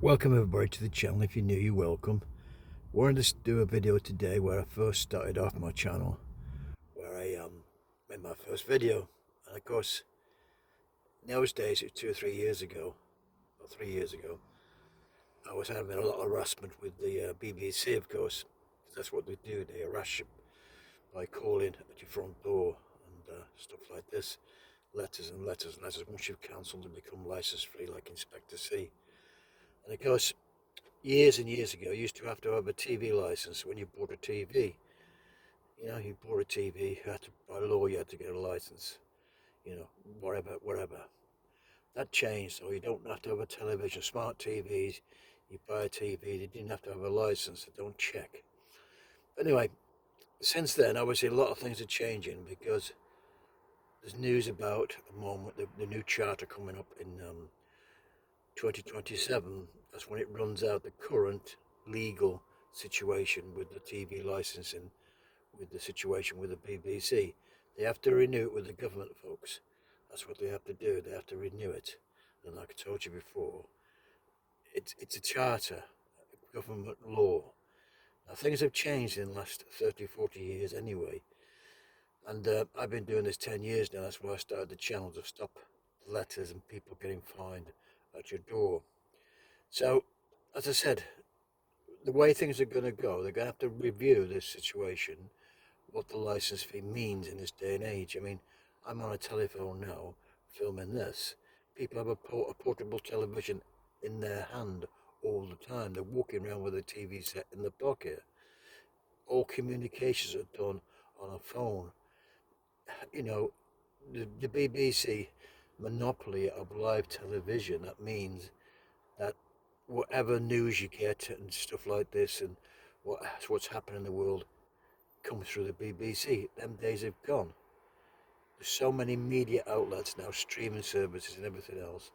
Welcome everybody to the channel. If you're new, you're welcome. Wanted to do a video today where I first started off my channel, where I made my first video. And of course, in those days, it was 2 or 3 years ago, or 3 years ago, I was having a lot of harassment with the BBC, of course. That's what they do, they harass you by calling at your front door and stuff like this. Letters and letters and letters. Once you've cancelled and become license free, like Inspector C. And of course, years and years ago, you used to have a TV license when you bought a TV. You bought a TV, you had to, by law, you had to get a license, whatever. That changed, so you don't have to have a television, smart TVs. You buy a TV, they didn't have to have a license, they don't check. But anyway, since then, obviously, a lot of things are changing because there's news about at the moment the new charter coming up in 2027. That's when it runs out the current legal situation with the TV licensing, with the situation with the BBC. They have to renew it with the government, folks. That's what they have to do. They have to renew it. And like I told you before, it's a charter, a government law. Now, things have changed in the last 30, 40 years anyway. And I've been doing this 10 years now. That's why I started the channel, to stop letters and people getting fined at your door. So, as I said, the way things are going to go, they're going to have to review this situation, what the license fee means in this day and age. I mean, I'm on a telephone now filming this. People have a portable television in their hand all the time. They're walking around with a TV set in the pocket. All communications are done on a phone. The BBC monopoly of live television, that means that whatever news you get and stuff like this and what's happening in the world comes through the BBC. Them days have gone. There's so many media outlets now, streaming services and everything else.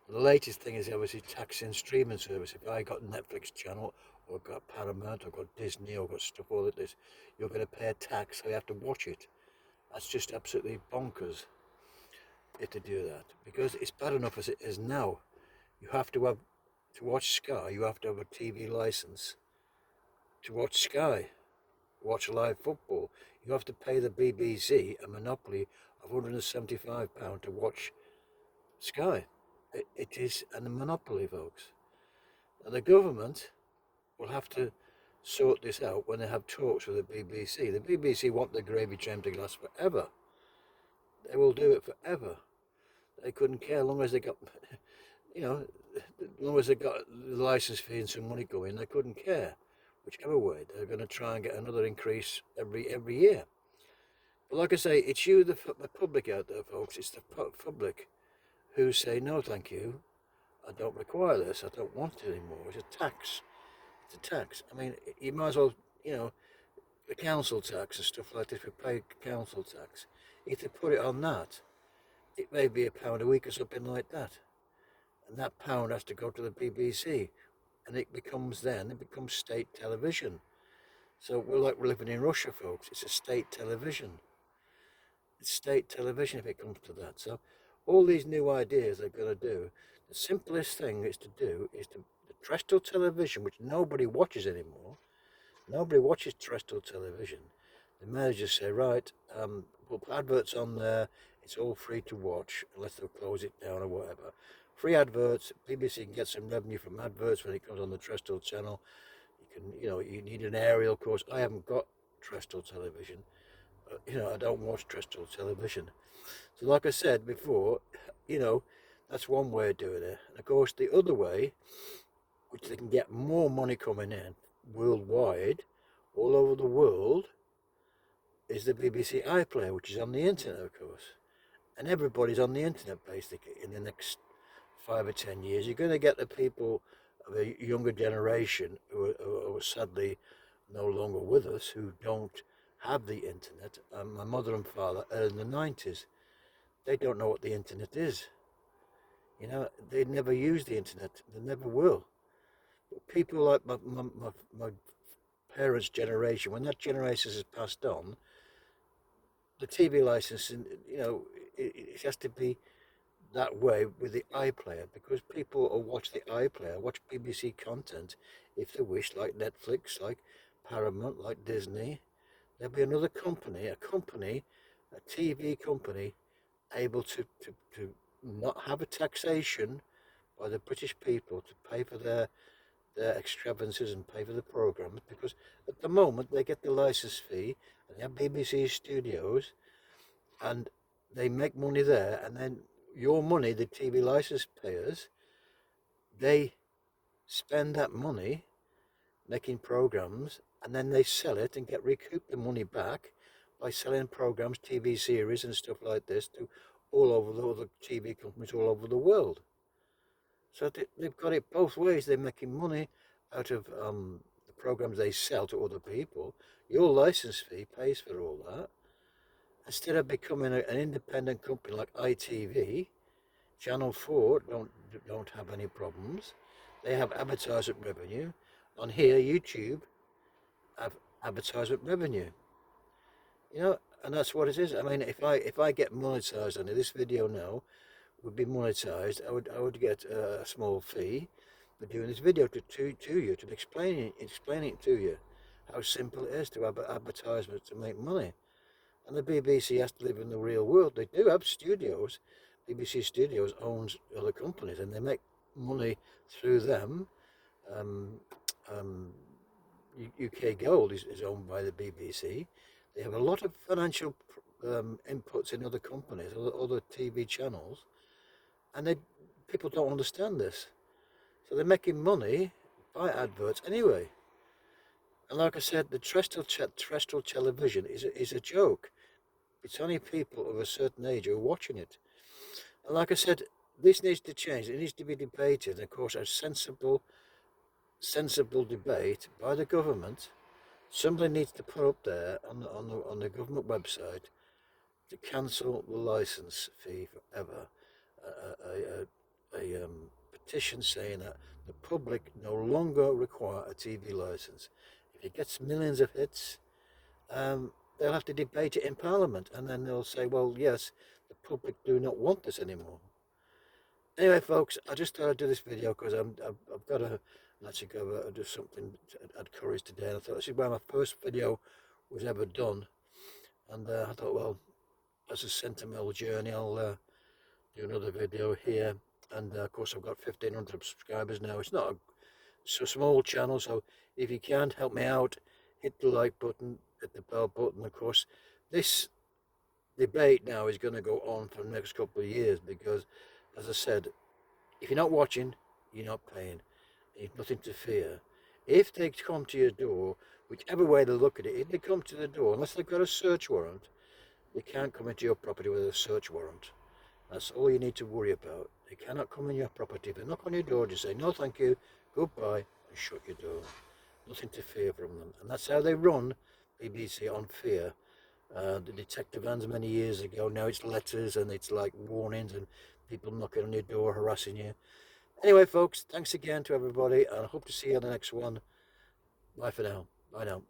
The latest thing is obviously taxing streaming service. If I got Netflix channel, or got Paramount, or got Disney, or got stuff all of this, you're going to pay a tax, so you have to watch it. That's just absolutely bonkers if to do that, because it's bad enough as it is now. You have to have, to watch Sky, you have to have a TV license to watch Sky, watch live football. You have to pay the BBC a monopoly of £175 to watch Sky. It is a monopoly, folks. And the government will have to sort this out when they have talks with the BBC. The BBC want the gravy train to last forever. They will do it forever. They couldn't care, as long as they got, as long as they got the license fee and some money going, they couldn't care. Whichever way, they're going to try and get another increase every year. But like I say, it's you, the public out there, folks. It's the public who say, no, thank you. I don't require this. I don't want it anymore. It's a tax. It's a tax. I mean, you might as well, the council tax and stuff like this. We pay council tax. If they put it on that, it may be £1 a week or something like that. And that pound has to go to the BBC. And it becomes state television. So we're living in Russia, folks. It's a state television. It's state television if it comes to that. So all these new ideas they're going to do, the simplest thing is to do is the terrestrial television, which nobody watches anymore. Nobody watches terrestrial television. The managers say, right, we'll put adverts on there. It's all free to watch unless they'll close it down or whatever. Free adverts. BBC can get some revenue from adverts when it comes on the terrestrial channel. You need an aerial course. I haven't got terrestrial television. I don't watch terrestrial television. So like I said before, that's one way of doing it. And of course, the other way, which they can get more money coming in worldwide, all over the world, is the BBC iPlayer, which is on the internet, of course. And everybody's on the internet, basically, in the next 5 or 10 years. You're going to get the people of a younger generation who are sadly no longer with us, who don't have the internet. My mother and father are in the 90s. They don't know what the internet is. They never use the internet. They never will. But people like my parents' generation, when that generation has passed on, the TV license, it has to be that way with the iPlayer, because people will watch the iPlayer, watch BBC content if they wish, like Netflix, like Paramount, like Disney. There'll be another company, a TV company, able to not have a taxation by the British people to pay for their extravagances and pay for the programs, because at the moment they get the license fee and they have BBC studios and they make money there, and then your money, the TV license payers, they spend that money making programs, and then they sell it and get recoup the money back by selling programs, TV series, and stuff like this to all over the other TV companies all over the world. So they've got it both ways. They're making money out of the programs they sell to other people. Your license fee pays for all that. Instead of becoming an independent company like ITV, Channel 4 don't have any problems. They have advertisement revenue. On here, YouTube have advertisement revenue. You know, and that's what it is. I mean, if I get monetized on this video now, would be monetized, I would get a small fee for doing this video to you, to explain it to you how simple it is to have advertisements to make money. And the BBC has to live in the real world. They do have studios. BBC Studios owns other companies, and they make money through them. Um, um, UK Gold is owned by the BBC. They have a lot of financial inputs in other companies, other TV channels, and people don't understand this. So they're making money by adverts anyway. And like I said, the terrestrial television is a joke. It's only people of a certain age who are watching it. And like I said, this needs to change. It needs to be debated. And of course, a sensible debate by the government. Somebody needs to put up there on the government website to cancel the license fee forever. A petition saying that the public no longer require a TV license. If it gets millions of hits, they'll have to debate it in Parliament, and then they'll say, well, yes, the public do not want this anymore. Anyway, folks, I just thought I'd do this video because I've got to actually go do something at Curry's today. And I thought this is where my first video was ever done. And I thought, well, as a sentimental journey, I'll do another video here. And of course, I've got 1,500 subscribers now. It's not a small channel, so if you can help me out, hit the like button, hit the bell button. Of course, this debate now is going to go on for the next couple of years because, as I said, if you're not watching, you're not paying. You've nothing to fear. If they come to your door, whichever way they look at it, if they come to the door, unless they've got a search warrant, they can't come into your property with a search warrant. That's all you need to worry about. They cannot come in your property. If they knock on your door, just say, no thank you, goodbye, and shut your door. Nothing to fear from them. And that's how they run BBC, on fear. The detective vans many years ago, now it's letters and it's like warnings and people knocking on your door, harassing you. Anyway, folks, thanks again to everybody, and I hope to see you on the next one. Bye for now. Bye now.